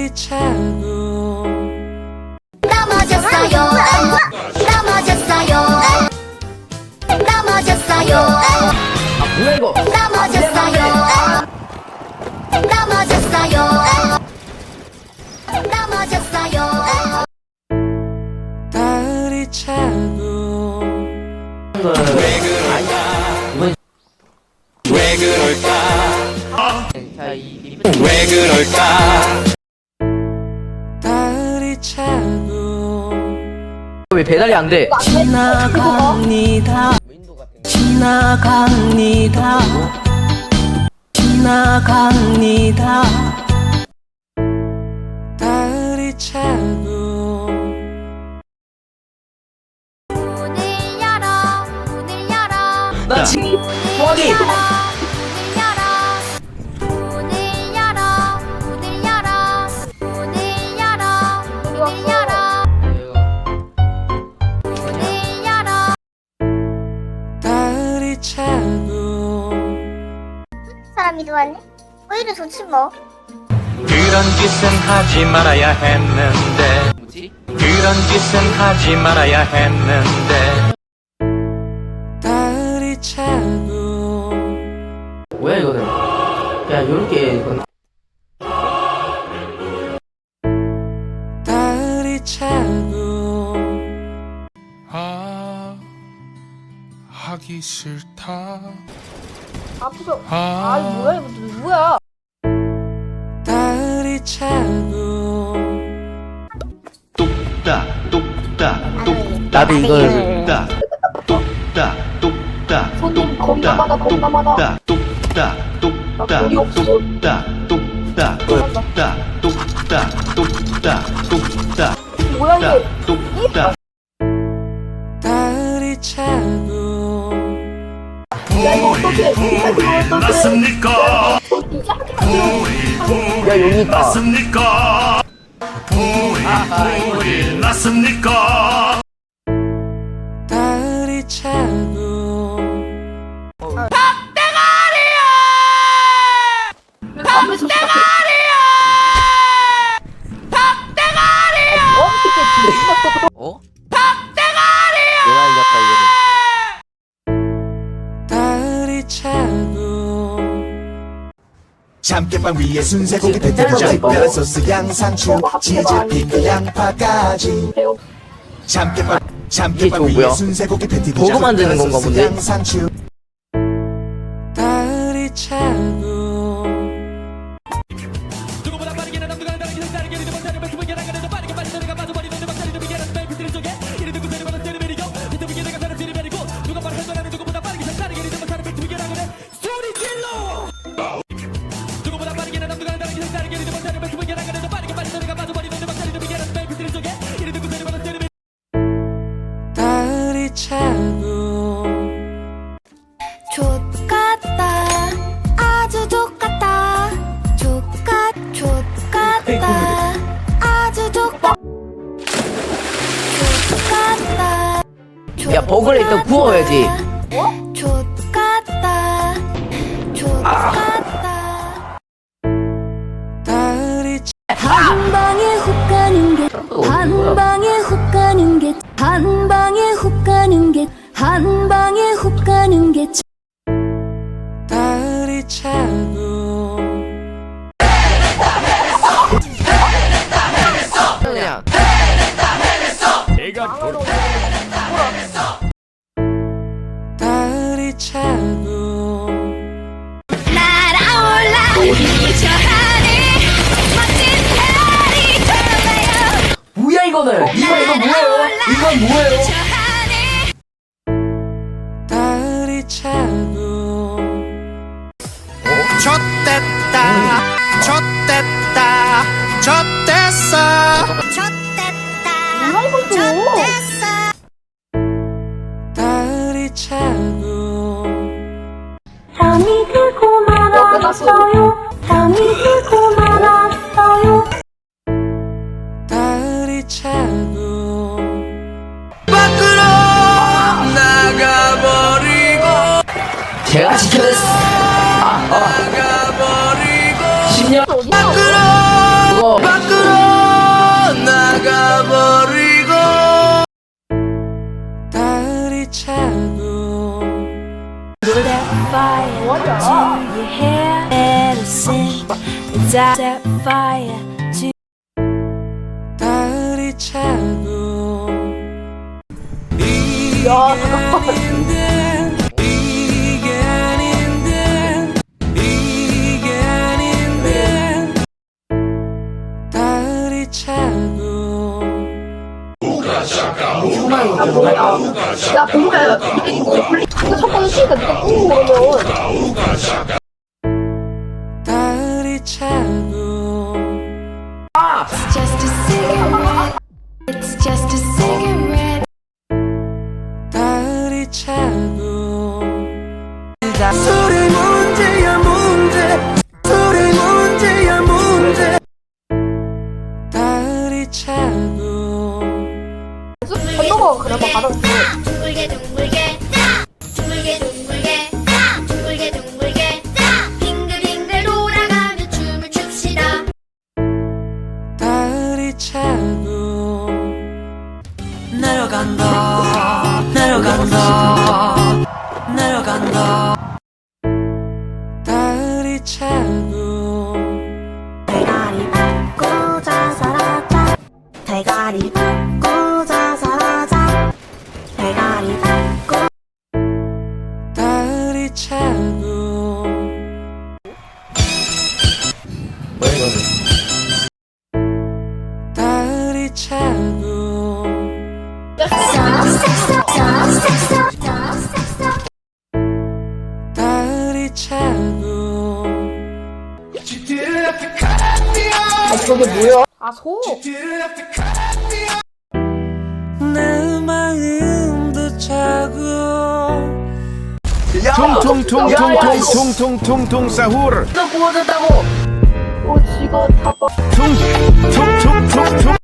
달이 차고 넘어졌어요. 넘어졌어요. 넘어졌어요. 뭐야 이거? 넘어졌어요. 넘어졌어요. 넘어졌어요. 달이 차고 왜 그럴까? 왜 그럴까? 달이 차고 왜 배달이 안 돼? 지나갑니다 지나갑니다 지나갑니다 달이 차고 문을 열어. 문을 열어. 나 지금 소화기. 문을 열어. 문을 열어. 문을 열어. 문을 열어. 문을 열어. 문을 열어. 달이 차고 사람이 좋았네. 오히려 좋지 뭐. 그런 짓은 하지 말아야 했는데 뭐지? 그런 짓은 하지 말아야 했는데 달이 차고 뭐야 이거는? 야 요렇게 이건 달이 차고 하기 싫다. 아프죠? 아이 뭐야 이거 누구야? 달이 차고 뚝딱 뚝딱 뚝딱 나도 이걸 뚝딱 뚝딱 뚝딱 손님 겁나마다 겁나마다. 뚝딱 뚝딱 뚝딱 뚝딱 뚝딱 뚝딱 뚝딱 뚝딱 뭐야 이게? 뚝딱 달이 차고 야 이거 어떡해? 어떡해? 났습니까? 야 여기 있다. 났습니까? 났습니까? 달이 차고 어? 내가 이겼다 이거는. 달이 차고 참깨빵 위에 순세고기 패티자 특별한 소스 양상추 치즈 피클 양파까지 참깨빵 이게 위에 뭐야? 순세고기 패티자 버거 만드는 건가 소스 본데? 양상추 달이 차고 누구보다 빠르게 나도 가는 다르게 다르게 리듬 못하는 배꼽을 겨냥하는 빠르게 빨리 내가 빠져버리는 박자리도 비계라는 날 비틀은 속에 이리도 그 세리만은 세리베리고 비틀비게 내가 사는 세리베리고 누가 빠르게 전하는 누구보다 빠르게 다르게 리듬 못하는 배꼽을 겨냥하는 소리 질러 누구보다 빠르게 나도 가는 다르게 다르게 리듬 못하는 배꼽을 겨냥하는 빠르게 빨리 내가 빠져버리는 박자리도 비계라는 날 비틀은 속에 이리도 그 세리만은 세리베리고 달이 차고 족같다. 아주 족같다. 족같다. 아주 족같다. 족같다. 야 버거를 일단 구워야지. 족같다. 족같다. 달이 한 방에 훅 가는 게, 한 방에 훅 가는 게, 한 방에 훅 가는 게, 한 방에 훅 가는 게. 달이 차고 그냥 달이 차고 날아올라 저 하늘 멋진 별이 좋아요. 뭐야 이거는? 이거 뭐예요? 이건 뭐예요? 저 하늘 달이 차고 좆됐다. 좆됐다. 좆됐어. 좋댔다. 좋댔어. 달이 차고 잠이 들고 말았어요. 잠이 들고 말았어요. 달이 차고 밖으로 나가버리고 제가 시켜냈어. 나가버리고 10년 어디야? 그거 밖으로 fire. Do you hear? Let us sing. Set fire to 달이 차고 이게 야, 잠깐만. 아닌데 이게 아닌데 이게 아닌데 달이 차고 야, 공부야. 이거 첫 번째 시니까 네가 꾹 그러면. 달이 차고 just a cigarette. It's just a cigarette. 달이 차고 술이 문제야 문제 술이 문제야 문제 달이 차고 건너가 그나마 받았어. 둥글게 둥글게 둥글게 둥글게 둥글게 둥글게 빙글빙글 돌아가며 춤을 춥시다. 달이 차고 내려간다 내려간다 내려간다 달이 차고 대가리 꽂아 사라져 대가리 꽂아 사라져 대가리 달이 차고 뭐야 이거는 달이 차고 달이 차고 아, 저게 뭐야? 아, 소. 내 마음도 차고 퉁퉁퉁퉁퉁퉁퉁퉁 사후르 어, 지가 타봐. 퉁퉁퉁퉁퉁